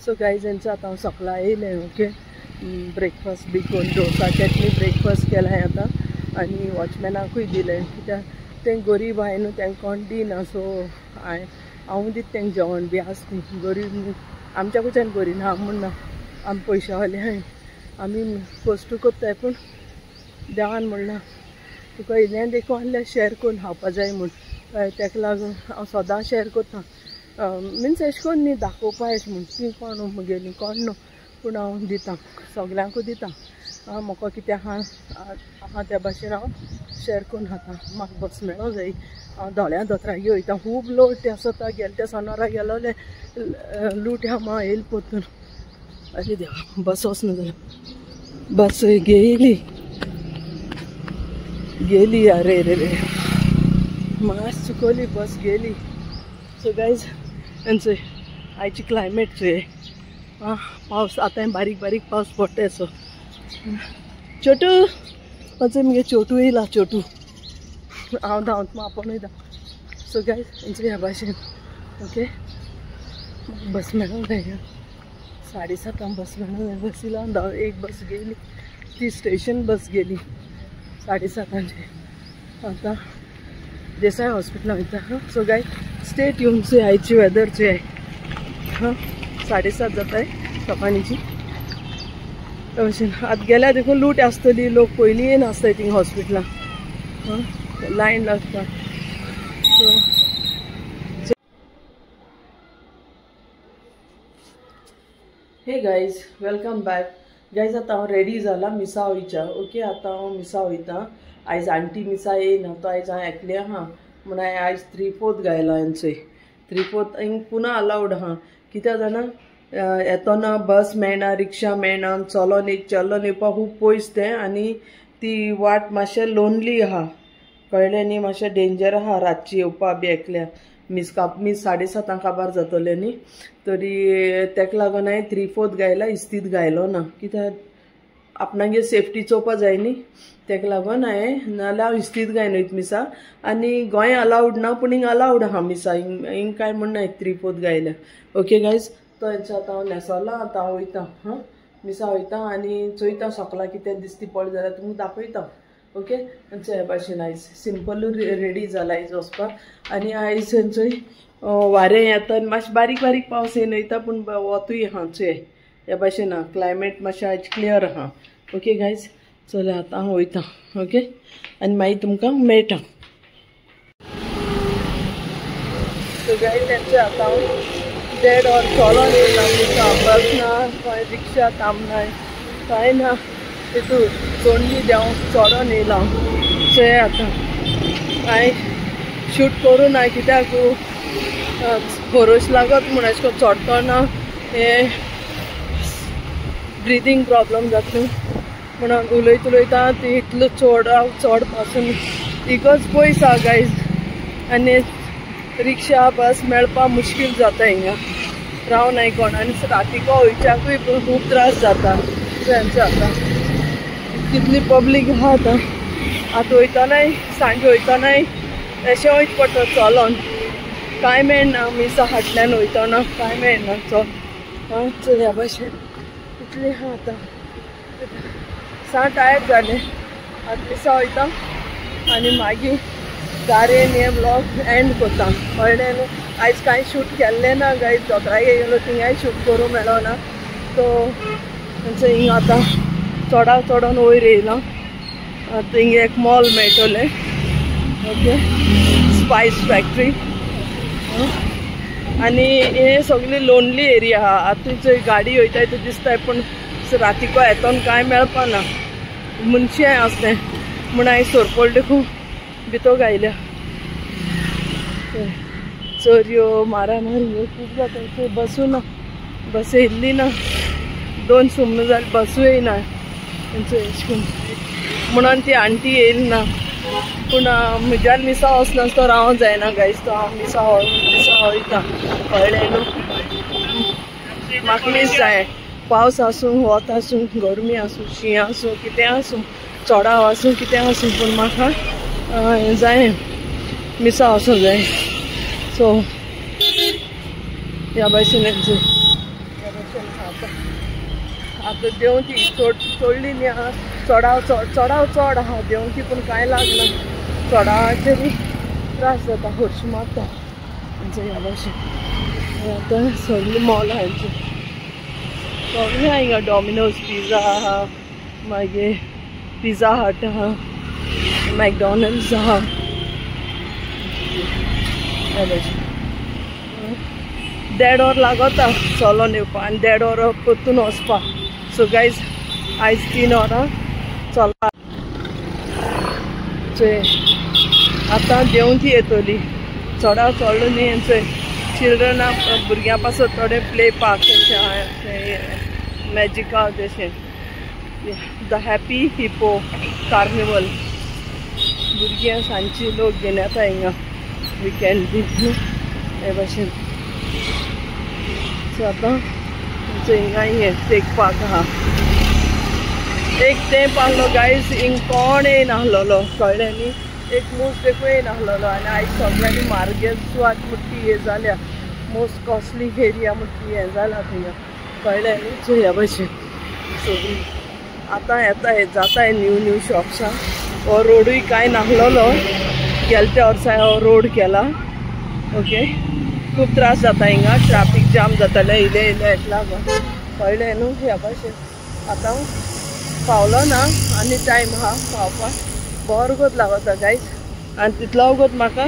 So guys हेंचो आतां हांव सकाळीं येयलें. ओके, ब्रेकफास्ट बी करून डोसा चटणी ब्रेकफास्ट केलां आतां आनी वॉचमॅनाकूय दिलें कित्याक तें गरीब आहाय न्हू, तेंकां कोण दिना. सो हांव दिता तेंकां जेवण बी आसता न्ही. गरीब आमच्या कडच्यान बरी ना म्हूण ना, आमी पयशावाले आहाय, आमी कश्ट कोत्ताय पूण देवान म्हणना तुका इल्लें देखून आहल्यार शॅर करून खावपा जाय म्हूण. तेका लागून हांव सदां शॅर कोत्ता. मिन्स एशें कोन्न न्ही दाखोवपा एशें म्हूण ती कोण मुगेली कोण न्हू, पूण हांव दितां सगल्यांकूय दितां. म्हाका कितें आहा त्या भाशेन हांव शॅर करून खाता. म्हाका बस मेळो जाय. हांव दोळ्या दोतोरागेर वयता. खूब लोट आसता. गेले त्या सोनोरा गेलोले लूट हांव येयले पोत्तून. अरे देवा, बस वचना जाल्यार बस गेली अरे रे रे मातशी चुकोवली बस गेली. सो गायज हेंचो आयची क्लायमेट चोय पावस आतां बारीक बारीक पावस पडटा. सो छोटू मातशें मगे छोटू येयला. छोटू हांव धांवता आपूण वयता. सो गायज हेंचो ह्या भाशेन ओके बस मेळोंक जाय. 7:30 बस मेळोंक जाय. बसी लावन एक बस गेली, ती स्टेशन बस गेली 7:30. आतां देसाई हॉस्पिटलां वयता. सो गाय स्टे ट्यून चोय आयची वेदर चोय 7:30 जाताय सकाळीची. त्या भाशेन आतां गेल्यार देखून लूट आसतली. लोक पयलीं येयन आसताय थिंग हॉस्पिटलां लायन लागता. So hey guys welcome back. Guys आतां हांव रेडी जाला मिसा वयच्या. ओके, आतां हांव मिसा वयता. आयज आंटी मिसा येयना, तो आयज हांव एकलें आहा म्हूण हांवें आयज 3/4 घायला. हेंचोय 3/4 हिंग पुना अलावड आहा. कित्याक जाणा येतोना बस मेळना, रिक्षा मेळना, चलोन येवपा खूब पयस तें आनी ती वाट मातशें लोनली आहा. कळ्ळें न्ही, मातशें डेंजर आहा रातची येवपा बी एकल्या. मीस 7:30 काबार जातोलें न्ही, तरी तेका लागून हांवें 3/4 घायला. इस्तीत घायलो ना कित्याक आपणागे सेफ्टी चोवपा जाय न्ही. तेका लागून हांवें नाल्यार हांव इस्तीत घायन वयता मिसा. आनी गोंय अलावड ना पूण हिंग अलावड आहा मिसा. हिंग कांय म्हणना 3/4 घायल्या. ओके गायज, तो हेंचो आतां हांव न्हेसोला. आतां हांव वयता मिसा वयता आनी चोयता सकाळीं कितें दिसती पडलें जाल्यार तुमकां दाखयता. ओके, हेंचो हे भाशेन आयज सिंपल रेडी जाला आयज वचपाक. आनी आयज थंयचोय वारें येता मातशें बारीक बारीक पावस येवन वयता पूण वतूय आहा चोय ह्या भाशेन आहा. क्लायमेट मातशें आयज क्लियर आहा. ओके गायज, चल आतां हांव वयता. ओके, आनी मागीर तुमकां मेळटा. सो गायज तेंचो आतां हांव देड ऑर चलोन येयला. बस ना, खंय रिक्षा थांबनाय कांय ना. तितू तोंडली देंव चोडोन येयला. सो हे आतां हांवें शूट करूं ना कित्याक खोरोश लागत म्हूण अशें करून चोडटोना हें ब्रिदींग प्रॉब्लम जाता म्हणून उलयता ती इतलो चड पासून इगोच पयस आहा गायज. आनी रिक्षा बस मेळपा मुश्कील जाता हिंगा रावनाय कोण. आनी रातीको वयच्याकूय खूब त्रास जाता. तेंचो आतां कितली पब्लीक आहा आतां वयतनाय सांजे वयतनाय अशें वयच पडटा चलोन. कांय मेळना मिसा फाटल्यान वयतना कांय मेळना. चल ह्या भाशेन इतली आहा. आतां सा टायर्ड जालें. आतां मिसा वयता आनी मागीर गारेन हे ब्लॉग एंड कोत्ता. कळ्ळें न्हू. आयज कांय शूट केल्लें ना गायज. दोतोरागेर गेलो थिंगाय शूट करूं मेळो ना. सो तेंचो हिंग आतां चोडोन वयर येयलां. थिंग एक मॉल मेळटलें. Okay, spice factory. आनी हे सगळी लोनली एरिया आहा. आतां थंय गाडी वयताय ते दिसताय पूण रातीको येतोन कांय मेळपाना. मनशां आसलें म्हूण हांवें सोरपोल देखून भितो घायल्या. चोरयो मारामारी ह्यो खूब जाता. थंय बसूं ना, बस येयल्ली ना. 2 सुमनां जालीं बसूं येयना. तेंचो अशें करून म्हणून ती आंटी येयली ना. पूण म्हज्यान मिसा वचनासतो रावों जायना गायज. तो हांव मिसा वयता. कळ्ळें न्हू. म्हाका मीस जाय. पावस आसूं, वत आसूं, गरमी आसूं, शीं आसूं, कितें आसूं, चोडाव आसूं, कितें आसूं, पूण म्हाका हें जाय मिसा वचूंक जाय. सो ह्या भाशेन आता देंवती चोडली न्ही आहा चोडाव चोड आहा देंवती पूण कांय लागना चोडावाचे बी त्रास जाता हरशीं मारता ह्या भाशेन आतां सगळीं मॉलां हांची सगळीं आहा हिंगा डॉमिनोज पिझ्झा आहा मागीर पिझ्झा हट आहा मॅकडॉनल्ड्स आहा ह्या भाशेन 1.5 वर लागता चलोन येवपा आनी 1.5 वर परतून वचपा सो गायज आयज 3 वरां चलपा आतां देंवती येतली चोडाव चोडलो न्ही चोय चिल्ड्रना भुरग्यां पासून थोडे प्ले पार्क मॅजिका तशें द हॅपी हिपो कार्निवल भुरग्यां सांजची लोक घेवन येता हिंगा विकेंड बी हे भाशेन सो आतां हिंगा हें टेक पार्क आहा एक तेंप आहलो गायज हिंग कोण येनाहलोलो कळ्ळें न्ही एक मूस देखून येनाहलोलो आनी आयज सगळ्यांनी मार्गेस्वात म्हणटी हे जाल्या मोस्ट कॉस्टली एरिया म्हणटी हें जाला थिंगा कळ्ळें न्ही सो ह्या भाशेन सगळीं आतां येता हे जाताय न्यू शॉप्सां हो रोडूय कांय नाहलोलो गेल्या त्या वर्सा हो रोड केला ओके खूब त्रास जाता हिंगा ट्राफीक जाम जाताले इले हेका लागून कळ्ळें न्हू ह्या भाशेन आतां पावलो ना आनी टायम आहा पावपाक बोरो वगत लागता गायज आनी तितलो वगत म्हाका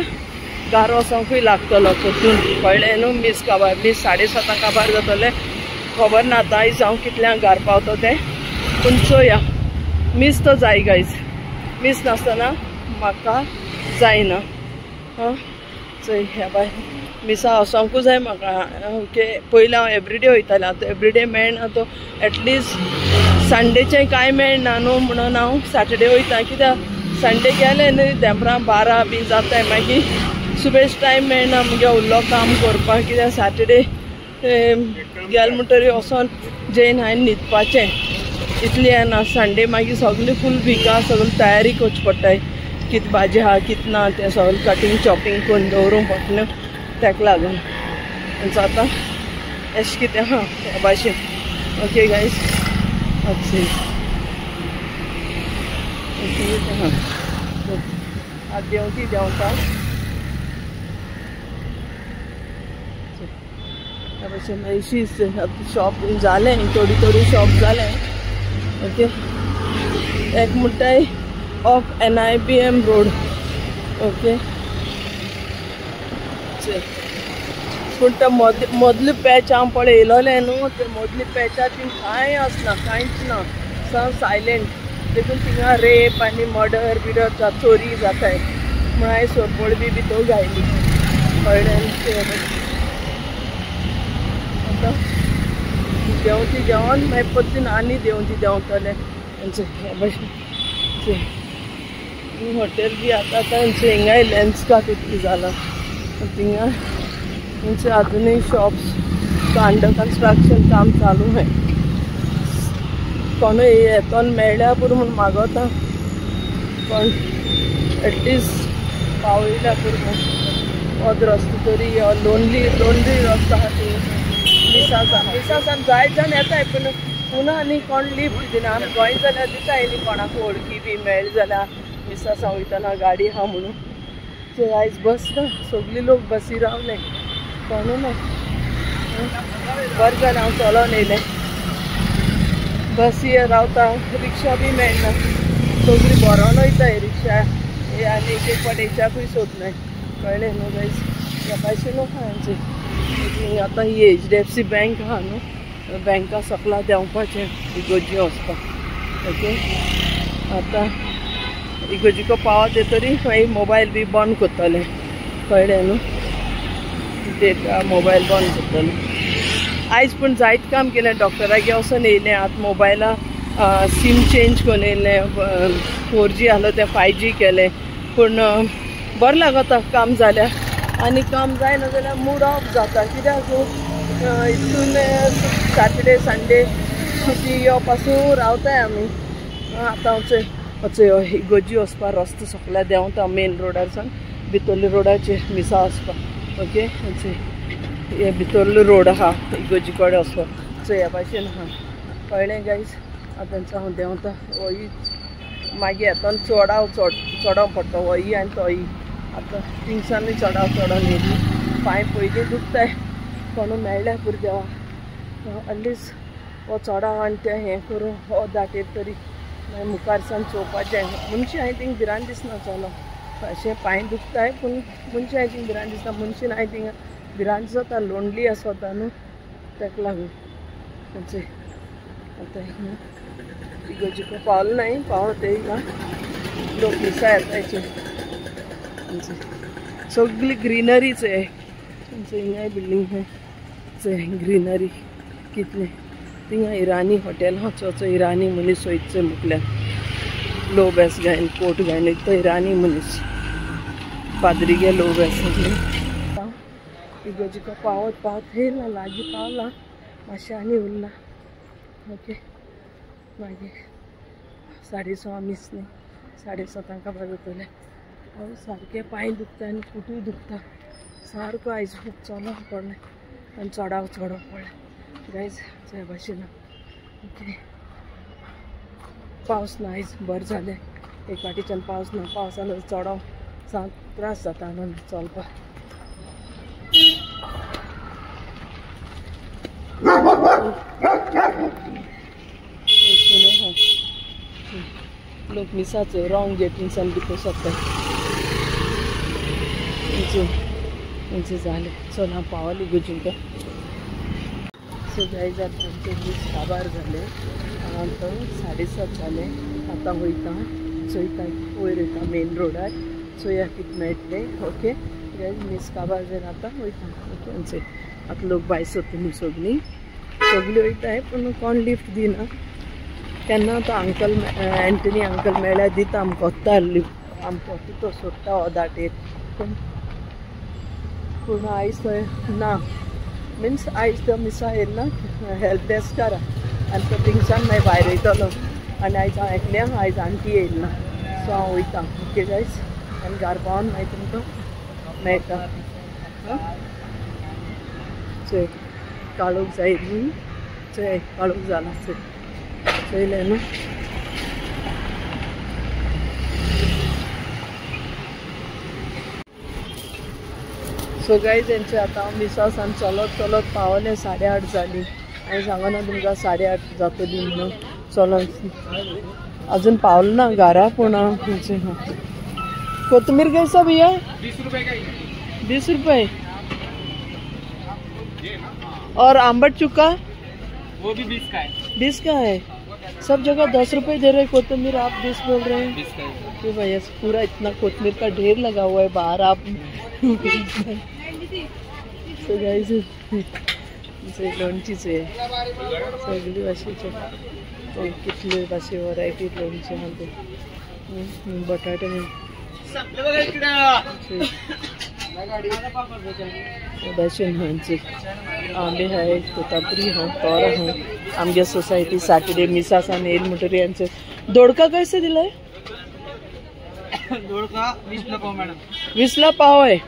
घरा वचोंकूय लागतलो परतून कळ्ळें न्हू मीस 7:30 काबार जातलें खबर ना आतां आयज हांव कितल्यांक घर पावता तें पूण चोया मीस तो जाय गायज मीस नासतना म्हाका जायना हां चोय ह्या भायर मिसा वचोंकूच जाय म्हाका ओके पयलीं हांव एवरीडे वयतालें आतां एवरीडे मेळना तो एटलिस्ट संडेचें कांय मेळना न्हू म्हणून हांव सॅटर्डे वयता कित्याक संडे गेलें न्ही देंपरां 12 बी जाताय मागीर सुबेज टायम मेळना मुगे उरलो काम करपाक कित्याक सॅटर्डे गेले म्हणटरी वचोन जेन हांवें न्हिदपाचें इतली येना संडे मागीर सगळीं फूल विका सगळी तयारी करची पडटाय कित भाजी आहा कित ना तें सगळें कटींग चॉपिंग करून दवरूंक पडटा ताका लागून आतां अशें कितें आहा ह्या भाशेन ओके गायज ओके आतां देंवती देंवता ह्या भाशेन अशीच शॉप जालें थोडी शॉप जालें ओके एक म्हणटाय ऑफ NIBM रोड ओके पूण ते मदले पॅच हांव पळयलोलें न्हू ते मदले पॅचार थिंग कांय आसना कांयच ना सा सायलेंट देखून थिंगा रेप आनी मर्डर बिडर चोरी जाताय म्हण हांवें सोरपळ बी तो घायली कळ्ळें आतां देंवती देंवन मागीर परतून आनी देंवती देंवतलें ह्या भाशेन हॉटेल बी आतां हिंगाय लेंसकार्ट इतली जाला थिंगा म्हणजे अजूनही शॉप्स अंडर कंस्ट्रक्शन काम चालू आहे कोण येतोन मेळ्ळ्या पुरो म्हूण मागता पण एटलिस्ट पावयल्या पुरो वोद रस्तो तरी लोनली रस्तो आहा मिसासान जायत जाण येताय पूण पुना आनी कोण लिफ्ट दिना आमी गोंय जाल्यार दिताय न्ही कोणाक वळखी बी मेळ्ळी जाल्यार मिसासान वयतना गाडी आहा म्हणून ते आयज बस ना सगळी लोक बसी रावले कोणू ना बरें जालें हांव चलोन येयलें बसी रावता रिक्षा बी मेळना सगळीं बरोन वयताय रिक्षा आनी एक फावट हेच्याकूय सोदनाय कळ्ळें न्हू गायज ह्या भाशेन आहा हांचे आतां ही HDFC बँक आहा न्हू बँका सकला देंवपाचें इगोजी वचपाक ओके आतां इगोजीको पावत येतरी मागीर मोबायल बी बंद करतलें कळ्ळें न्हू डेटा मोबायल बंद करतलें आयज पूण जायत काम केलें डॉक्टरागे वचून येयलें आतां मोबायला सीम चेंज करून येयलें 4G आहलो तें 5G केलें पूण बरें लागता काम जाल्यार आनी काम जायना जाल्यार मूड ऑफ जाता कित्याक हितून सॅटर्डे संडे सुटी यो पासून रावताय आमी आतां वचय इगोजी वचपा रस्तो सकल्या देंवता मेन रोडारसान भितरल्या रोडाचेर मिसा वचपा ओके हे भितरलो रोड आहा इगोजी कडेन वचपा सो ह्या भाशेन हां कळ्ळें गायज. आतां तांचा हांव देंवता होई मागीर येताना चोडाव पडटा होई आनी तोयी. आतां थिंगसानूय चोडोन येयली. पांय पयलीं दुखताय कोणू मेळ्ळ्या पुरो देवा अटलीस्ट हो चोडाव आनी तें हें करून हो दाटेर तरी मागीर मुखार सावन चोवपाचें. मनशां हांवें थिंगा भिरांत दिसना चलो अशें पांय दुखताय पूण मनशां हांवें थिंगा भिरांत दिसना. मनशान हांवें थिंगा भिरांत जाता लोणली आसता न्हू ताका लागून. म्हणजे आतां इगोर्जीको पावलो नाय पावता हिंगा लोक मिसा येतायचे. म्हणजे सगळी ग्रीनरीच आहे. हिंगाय बिल्डींग आहाय ग्रीनरी कितलें. थिंगा इराणी हॉटेल हां चो इराणी मनीस वयचे मुकल्या लो बेस घायन कोट घायन तो इराणी मनीस पाद्री गे लो बेस इगोर्जीको पावत येयला लागीं पावला मातशें आनी उरला. ओके मागीर 6:30 मिस न्ही 7:30 तांकां बाजतले. सारकें पांय दुखता आनी फुटूय दुखता सारको. आयज खूब चलोंक पडलें आनी चोडाव पडलें गायज ह्या भाशेन. ओके पावस ना आयज बरें जालें. एक फाटीच्यान पावस ना पावसान चोडाव सामको त्रास जाता न्हू चलपाक. लोक मिसाचो रॉंग गेटींसान भितर सोदता. म्हणजे जालें चल हांव पावली गुजिंका. सो गायज आतां आमचे मीस काबार जाले. आतां 7:30 जाले. आतां वयता चोयता वयर वयता मेन रोडार चोया कितें मेळटलें. ओके गायज मीस काबार जावन आतां वयता. ओके म्हणजे आतां लोक भायर सोदता न्हू सगळीं वयताय पूण कोण लिफ्ट दिना. केन्ना तो अंकल एंटनी अंकल मेळ्ळ्यार दिता आमकां वता लिफ्ट आमकां तो सोडटा हो दाटेर. पूण आयज थंय ना मिन्स आयज तो मिसा येयला हेल्प डेस्कार आनी तो थिंगसान मागीर भायर वयतलो. आनी आयज हांव एकलें आयज आंटी येयला सो हांव वयतां. ओके गायज आनी घरा पावन मागीर तुमकां मेळटा. चोय काळोख जाय न्ही चोय काळोख जाला चोयलें न्हू. सो गायज तेंचे आतां हांव मिसा सावन चलत पावलें 8:30 जालीं. हांवें सांगना तुमकां 8:30 जातलीं म्हणून चलत अजून पावलो ना घरा पूण खंयचे हां. कोथमीर कैसा भैया 20 रुपये और आंबट चुका वो भी 20 का है. 20 का है. सब जगह 10 रुपये दे रहे कोथमीर आप 20 बोल रहे हैं. 20 का है. तो भैया पूरा इतना कोथमीर का ढेर लगा हुआ है बाहर आप. सो गाइस लोणचीच आहे सगळी भाशेचे कितले भाशे वरायटी लोणचे मध्ये बटाटे भाशेन हांचे आंबे हाय कोतापुरी हा तोर हा आमगे सोसायटी सॅटर्डे मिसासान येईल म्हणटरी यांचे दोडका कैसे दिलाय. दोडका 20 ला पाव मॅडम. 20 ला पाव आहे.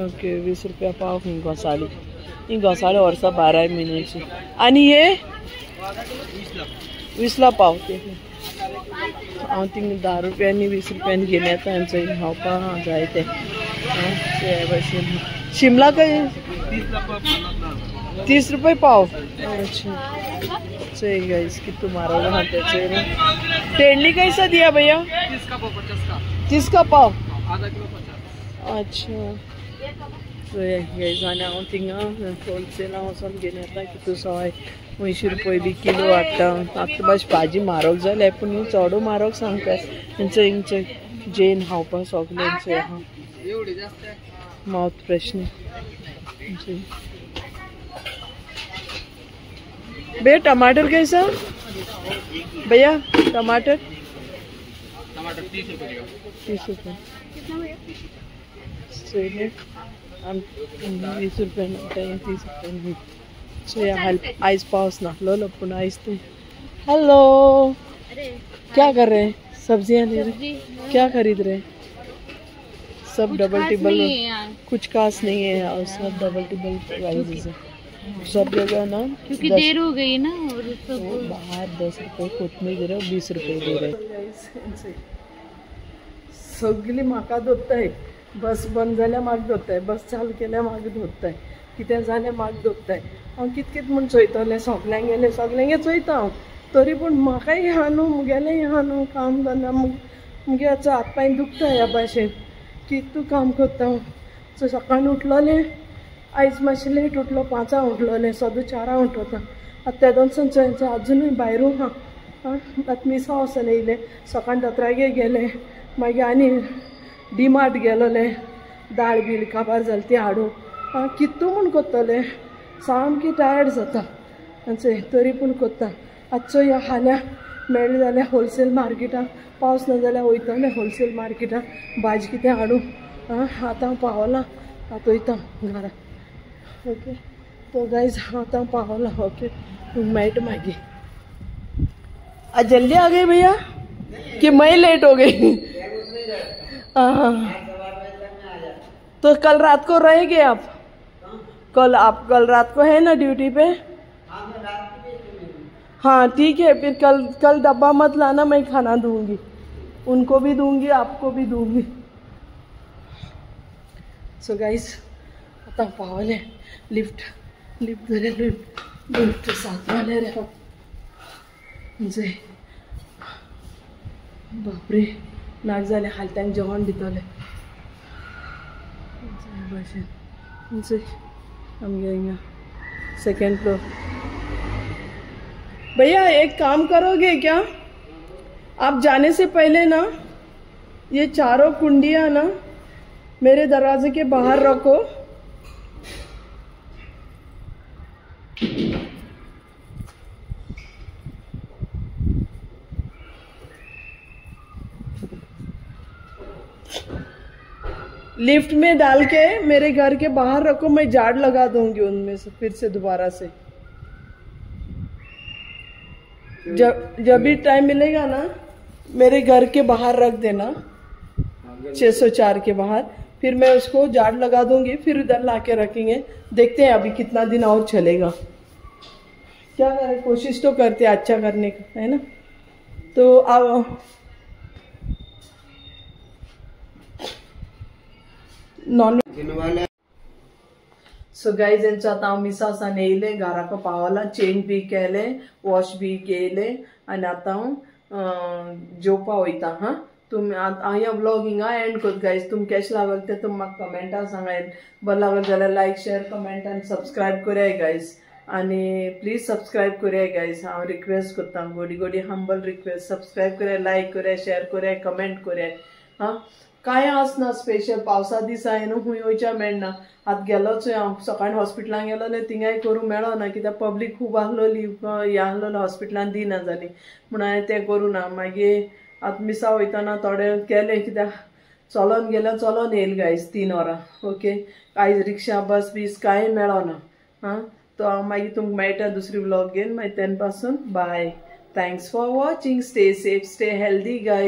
ओके 20 रुपया पाव. ही घोसाळी ही घोसाळी वर्सा 12 महिन्याची. आणि हे 20 ला पाव. ते हांव थिंग 10 रुपयांनी 20 रुपयांनी घेवन येता हांचो खावपाक जाय ते भाशेन. शिमला काय 30 रुपये पाव. अच्छा सही गाइस कितना मारो वहाँ पे. टेंडली कैसा दिया भैया. 30 का पाव 50 का. 30 का पाव. आधा किलो 50. अच्छा गाइस आनी हांव थिंगा होलसेला वचोन घेवन येता कितू सवाय 80 रुपये बी किलो हाडटा. आतां मातशी भाजी म्हारग जाल्या पूण चड म्हारग सांगता. हिंचे जेन खावपाक सगळ्यांचे आहा एवढी जास्त माउथ फ्रेशनर. भैया टमाटर कैसा भैया. टमाटर 30 रुपये. 30 रुपये. 20 रुपये 30 रुपये. सो या आइस पाउस नाहलो पूण आइस ते. हेलो क्या कर रहे हैं. सब्जियां ले रहे. क्या खरीद रहे. सब डबल टिबल कुछ खास नहीं है और सब डबल टिबल प्राइसेस है. सब जगह ना, क्योंकि देर हो गई ना और तो सब बाहर 10 रुपये कोथमीर दे रहे, 20 रुपये दे रहे. सगळी म्हाका धोत्ताय. बस बंद जाल्यार म्हाका धोत्ताय, बस चालू केल्यार म्हाका धोत्ताय, कितें जाल्यार म्हाका धोत्ताय. हांव कित म्हूण चोयतलें, सगल्यांक गेलें सगल्यांगे चोयता हांव, तरी पूण म्हाकाय ह्या न्हू, मुगेलें ह्या न्हू, काम धंदा मुगे हाचो हात पांय दुखता ह्या भाशेन. कितू काम करता हांव. सो सकाळीं उठलोलें, आयज मातशें लेट उठलो, 5 उठलोलें, सद्दां 4 उठोता. आतां त्या दोनसान चोयचा अजुनूय भायर आहा. आतां मिसा वचून येयलें, सकाळीं दोतोरागेर गेलें, मागीर आनी डिमार्ट गेलोलें, दाळ बीळ काबार जाली ती हाडूं. कितू म्हूण कोत्तलें, सामकी टायर्ड जाता. तरी पूण कोत्ता. आजचो ह्या हाल्या मेळ्ळें जाल्यार होलसेल मार्केटान, पावस ना जाल्यार वयतलें होलसेल मार्केटान भाजी कितें हाडूं. आतां हांव पावलां, आतां वयता घरा. ओके, तो गाइज आतां हांव पावलां. ओके, मेळटा मागीर. आज जल्दी आ गए भैया कि मैं लेट हो गई? हाँ, तो कल रात को रहेंगे आप? कल रात को है ना ड्यूटी पे? हाँ ठीक है, फिर कल डब्बा मत लाना, मैं खाना दूंगी, उनको भी दूंगी, आपको भी दूंगी. सो गाइस आता पावले, लिफ्ट धरे, लिफ्ट साथ वाले रे. म्हणजे बापरे, नाक जाले, हालत्यांक जेवण दितले भाशेन. म्हणजे आमगे हिंगा सेकेंड फ्लोर. भैया एक काम करोगे क्या, आप जाने से पहले ना ये चारों कुंडियाँ ना मेरे दरवाजे के बाहर रखो. लिफ्ट में डाल के मेरे घर के बाहर रखो, मैं झाड़ लगा दूंगी उनमें से फिर से दोबारा से. जब भी टाइम मिलेगा ना मेरे घर के बाहर रख देना, 604 के बाहर, फिर मैं उसको झाड़ लगा दूंगी, फिर इधर लाके रखेंगे. देखते हैं अभी कितना दिन और चलेगा. क्या करें, कोशिश तो करते हैं अच्छा करने का, है ना. तो अब नॉन. सो गाइज यांचं आता हांव मिसासान येयलें, घराको पावलां, चेंज बी केलें, वॉश बी केलें, आनी आतां हांव जेवपा वयता. हां, तुमी हांव ह्या व्लॉग हिंगा एंड कोत गाइज. तुमकां कशें लागल तें तुमी म्हाका कमेंटान सांगात. बरें लागल जाल्यार लायक, शेअर, कमेंट आनी सबस्क्रायब कराय गाइज. आनी प्लीज सबस्क्रायब कराय गाइज, हांव रिक्वेस्ट करता, गोडी हंबल रिक्वेस्ट. सबस्क्रायब कराय, लायक कराय, शेअर कराय, कमेंट कराय. हां, काय आसना स्पेशल, पावसा दिसा न्हू खूंय वयच्या मेळना. आतां गेलोच हांव सकाळीं हॉस्पिटलान गेलोलें, थिंगाय करूं मेळना, कित्याक पब्लीक खूब आहलोली, हे आहलोलो हॉस्पिटलान दिना जाली म्हूण हांवें तें करूं ना. मागीर आतां मिसा वयताना थोडें केलें, कित्याक चलोन गेलें, चलोन येयलें गायज 3 वरां. ओके, आयज रिक्षा बस बीस कांय मेळना. हां, तो हांव मागीर तुमकां मेळटा दुसरी व्लॉग घेवन. मागीर तेन पासून bye. Thanks for watching. Stay safe, stay healthy guys.